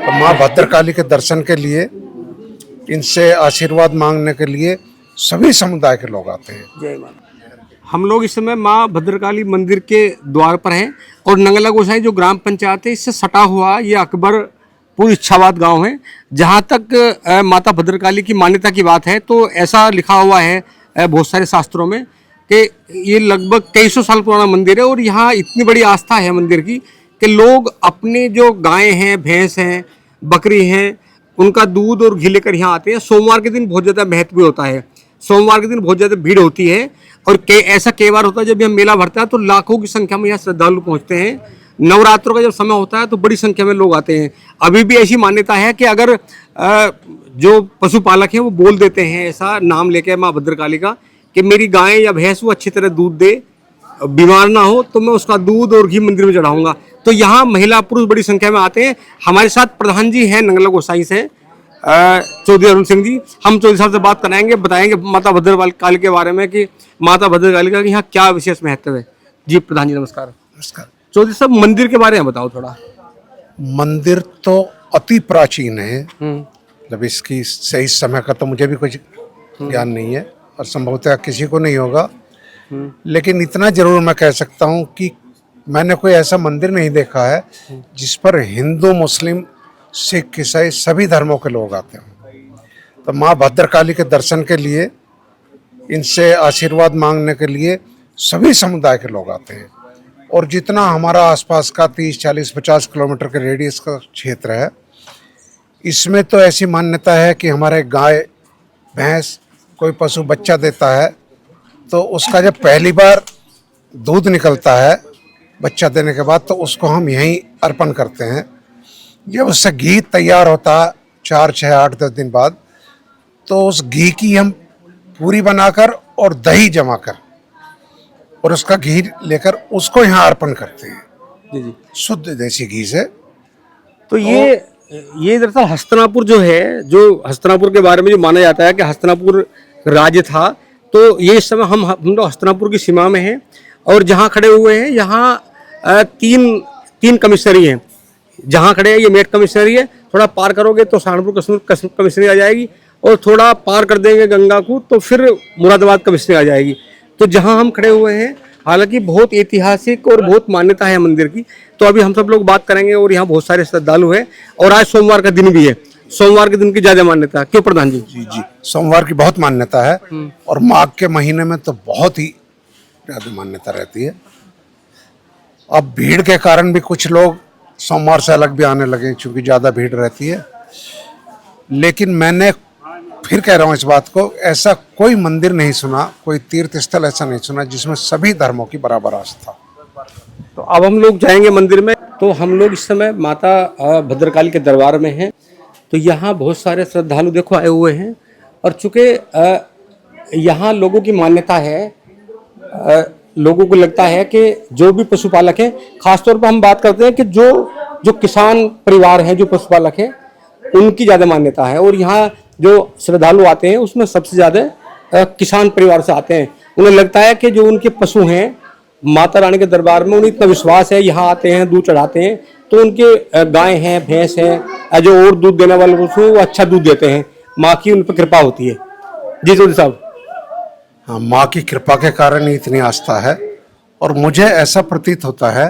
तो माँ भद्रकाली के दर्शन के लिए, इनसे आशीर्वाद मांगने के लिए सभी समुदाय के लोग आते हैं। जय माता। हम लोग इस समय माँ भद्रकाली मंदिर के द्वार पर हैं और नंगला गोसाई जो ग्राम पंचायत है इससे सटा हुआ ये अकबरपुर इच्छावाद गांव है। जहां तक माता भद्रकाली की मान्यता की बात है तो ऐसा लिखा हुआ है बहुत सारे शास्त्रों में कि ये लगभग 2300 साल पुराना मंदिर है और यहाँ इतनी बड़ी आस्था है मंदिर की कि लोग अपने जो गायें हैं, भैंस हैं, बकरी हैं, उनका दूध और घी लेकर यहाँ आते हैं। सोमवार के दिन बहुत ज़्यादा महत्व होता है, सोमवार के दिन बहुत ज़्यादा भीड़ होती है और ऐसा कई बार होता है जब यह मेला भरता है तो लाखों की संख्या में यहाँ श्रद्धालु पहुँचते हैं। नवरात्रों का जब समय होता है तो बड़ी संख्या में लोग आते हैं। अभी भी ऐसी मान्यता है कि अगर जो पशुपालक हैं वो बोल देते हैं ऐसा नाम लेके माँ भद्रकाली का कि मेरी गाय या भैंस वो अच्छी तरह दूध दे, बीमार ना हो, तो मैं उसका दूध और घी मंदिर में चढ़ाऊंगा। तो यहाँ महिला पुरुष बड़ी संख्या में आते हैं। हमारे साथ प्रधान जी हैं नंगला गोसाई से, चौधरी अरुण सिंह जी। हम चौधरी साहब से बात कराएंगे, बताएंगे माता भद्रकाली के बारे में कि माता भद्रकाली का यहाँ क्या विशेष महत्व है। जी प्रधान जी नमस्कार। नमस्कार। चौधरी साहब मंदिर के बारे में बताओ थोड़ा। मंदिर तो अति प्राचीन है, जब इसकी सही समय का तो मुझे भी कुछ ज्ञान नहीं है और संभवतः किसी को नहीं होगा, लेकिन इतना जरूर मैं कह सकता हूँ कि मैंने कोई ऐसा मंदिर नहीं देखा है जिस पर हिंदू, मुस्लिम, सिख, ईसाई सभी धर्मों के लोग आते हैं। तो माँ भद्रकाली के दर्शन के लिए, इनसे आशीर्वाद मांगने के लिए सभी समुदाय के लोग आते हैं। और जितना हमारा आसपास का 30, 40, 50 किलोमीटर के रेडियस का क्षेत्र है, इसमें तो ऐसी मान्यता है कि हमारे गाय, भैंस, कोई पशु बच्चा देता है तो उसका जब पहली बार दूध निकलता है बच्चा देने के बाद, तो उसको हम यहीं अर्पण करते हैं। जब उससे घी तैयार होता है 4, 6, 8, 10 दिन बाद, तो उस घी की हम पूरी बनाकर और दही जमा कर और उसका घी लेकर उसको यहाँ अर्पण करते हैं। जी जी, शुद्ध देसी घी से। तो ये दरअसल हस्तिनापुर जो है, जो हस्तिनापुर के बारे में जो माना जाता है कि हस्तिनापुर राज्य था, तो ये इस समय हम लोग हस्तिनापुर की सीमा में हैं और जहाँ खड़े हुए हैं यहाँ तीन कमिश्नरी हैं। जहाँ खड़े हैं ये मेट कमिश्नरी है, थोड़ा पार करोगे तो सहारनपुर कमिश्नरी आ जाएगी और थोड़ा पार कर देंगे गंगा को तो फिर मुरादाबाद कमिश्नरी आ जाएगी। तो जहाँ हम खड़े हुए हैं, हालांकि बहुत ऐतिहासिक और बहुत मान्यता है मंदिर की, तो अभी हम सब लोग बात करेंगे। और यहाँ बहुत सारे श्रद्धालु हैं और आज सोमवार का दिन भी है, सोमवार के दिन की ज्यादा मान्यता है। क्यों प्रधान जी? जी जी, सोमवार की बहुत मान्यता है और माघ के महीने में तो बहुत ही ज्यादा मान्यता रहती है। अब भीड़ के कारण भी कुछ लोग सोमवार से अलग भी आने लगे क्योंकि ज़्यादा भीड़ रहती है। लेकिन मैंने फिर कह रहा हूँ इस बात को, ऐसा कोई मंदिर नहीं सुना, कोई तीर्थ स्थल ऐसा नहीं सुना जिसमें सभी धर्मों की बराबर आस्था। तो अब हम लोग जाएंगे मंदिर में। तो हम लोग इस समय माता भद्रकाली के दरबार में हैं। तो यहाँ बहुत सारे श्रद्धालु देखो आए हुए हैं और चूँकि यहाँ लोगों की मान्यता है, लोगों को लगता है कि जो भी पशुपालक हैं, खासतौर पर हम बात करते हैं कि जो किसान परिवार हैं, जो पशुपालक हैं, उनकी ज़्यादा मान्यता है। और यहाँ जो श्रद्धालु आते हैं उसमें सबसे ज़्यादा किसान परिवार से आते हैं। उन्हें लगता है कि जो उनके पशु हैं माता रानी के दरबार में, उन्हें इतना विश्वास है, यहाँ आते हैं, दूध चढ़ाते हैं, तो उनके गाय हैं, भैंस हैं, जो और दूध देने वाले पशु वो अच्छा दूध देते हैं। माँ की उन पर कृपा होती है। जी चौधरी साहब। हाँ, माँ की कृपा के कारण ही इतनी आस्था है। और मुझे ऐसा प्रतीत होता है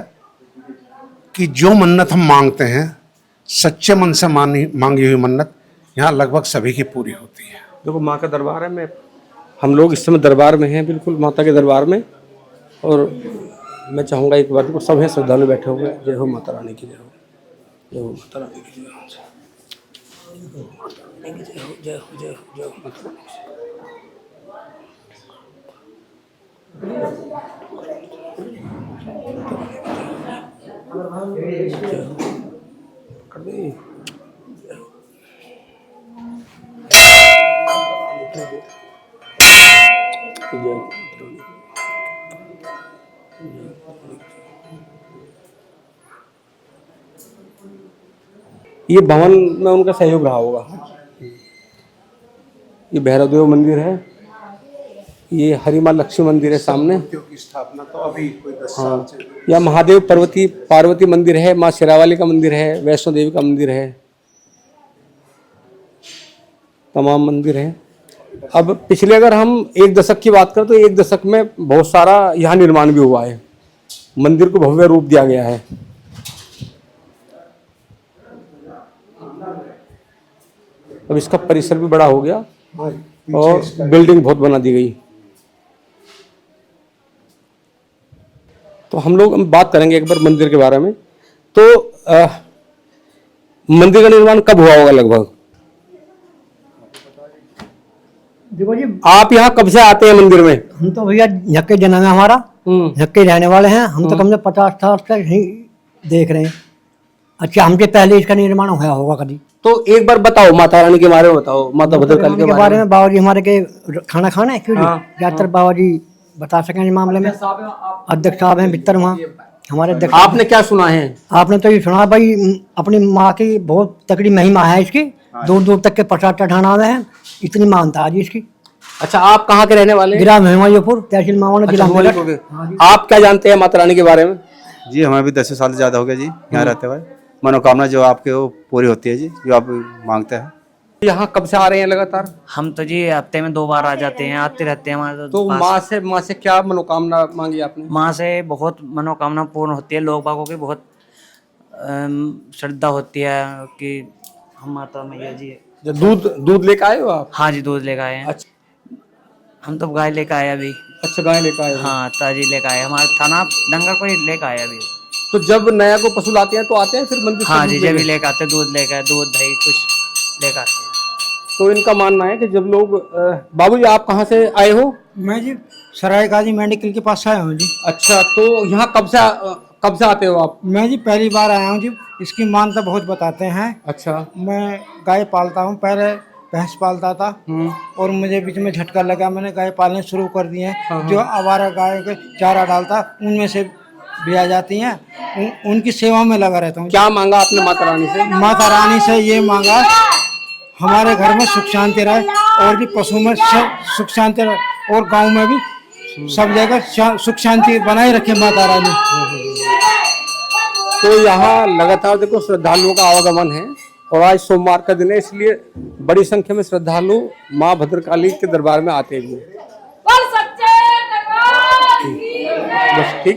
कि जो मन्नत हम मांगते हैं, सच्चे मन से मांगी हुई मन्नत यहाँ लगभग सभी की पूरी होती है। देखो माँ का दरबार है, हम लोग इस समय दरबार में हैं, बिल्कुल माता के दरबार में। और मैं चाहूँगा एक बार, सब हैं श्रद्धालु बैठे हुए। जय हो माता रानी की, जय हो, जय हो माता रानी की, जय हो, जय हो माता रानी की, जय हो, जय हो, जय हो, जय हो माता रानी की। ये भवन में उनका सहयोग रहा होगा। ये भैरवदेव मंदिर है, ये हरिमा लक्ष्मी मंदिर है सामने। की स्थापना तो अभी कोई 10 साल से। या महादेव पार्वती मंदिर है, माँ शेरावाली का मंदिर है, वैष्णो देवी का मंदिर है, तमाम मंदिर है। अब पिछले अगर हम 1 दशक की बात करें तो 1 दशक में बहुत सारा यहाँ निर्माण भी हुआ है, मंदिर को भव्य रूप दिया गया है। अब इसका परिसर भी बड़ा हो गया और बिल्डिंग बहुत बना दी गई। तो हम लोग बात करेंगे एक बार मंदिर के बारे में। तो मंदिर का निर्माण कब हुआ होगा लगभग? देखो जी, आप यहाँ कब से आते हैं मंदिर में? हम तो भैया झक्के जन्म है हमारा, झक्के रहने वाले हैं हम तो कम से 50 साल तक यहीं देख रहे हैं। अच्छा, हमसे पहले इसका निर्माण हुआ होगा कभी? तो एक बार बताओ माता रानी के बारे में बताओ, माता भद्रकाली के बारे में। बाबा जी हमारे के खाना खाना है क्यों ज्यादातर बाबा जी बता सकें इस मामले में। अध्यक्ष साहब हैं भीतर वहाँ हमारे अध्यक्ष। आपने क्या सुना है? आपने तो ये सुना भाई, अपनी माँ की बहुत तकड़ी महिमा है इसकी, दूर दूर तक के प्रसाद चढ़ाना है, इतनी मानता है जी इसकी। अच्छा, आप कहाँ के रहने वाले हैं? ग्राम हिमालयपुर, तहसील मामला, जिला मेरठ। आप क्या जानते हैं माता रानी के बारे में? जी हमें भी 10 साल से ज़्यादा हो गया जी यहाँ रहते हुए। मनोकामना जो आपके वो पूरी होती है जी, जो आप मांगते हैं। यहाँ कब से आ रहे हैं लगातार? हम तो जी हफ्ते में 2 बार आ जाते हैं, आते रहते हैं हमारे तो माँ से क्या मनोकामना मांगी आपने? माँ से बहुत मनोकामना पूर्ण होती है। लोग बागों की बहुत श्रद्धा होती है कि हम माता मैया जी। दूध लेकर आए हो आप? हाँ जी, दूध लेकर आए हैं। अच्छा, हम तो गाय लेकर आए अभी। अच्छा, गाय लेकर आए हो। हाँ, ताजी लेकर आए, हमारे थाना डंगर को ही लेकर आए अभी। तो जब नया को पशु लाते हैं तो आते हैं फिर मंदिर से हाँ दूध जी, जब लेने? भी लेकर आते दूध लेकर, दूध दही कुछ लेकर आते हैं। तो इनका मानना है कि जब लोग बाबूजी आप कहाँ से आए हो? मैं जी सराय गाजी मेडिकल के पास आया हूँ जी। अच्छा, तो यहाँ कब से आते हो आप? मैं जी पहली बार आया हूँ जी। इसकी मानता बहुत बताते हैं। अच्छा। मैं गाय पालता हूँ, पहले भैंस पालता था और मुझे बीच में झटका लगा, मैंने गाय पालने शुरू कर दिए हैं। जो आवारा गाय के चारा डालता उनमें से भी आ जाती हैं, उनकी सेवा में लगा रहता हूँ। क्या मांगा आपने माता रानी से? माता रानी से ये मांगा हमारे घर में सुख शांति रहे और भी पशु में सुख शांति रहे और गांव में भी सब जगह सुख शांति बनाए रखे माता रानी। तो यहाँ लगातार देखो श्रद्धालुओं का आवागमन है और आज सोमवार का दिन है, इसलिए बड़ी संख्या में श्रद्धालु माँ भद्रकाली के दरबार में आते हैं। बस ठीक।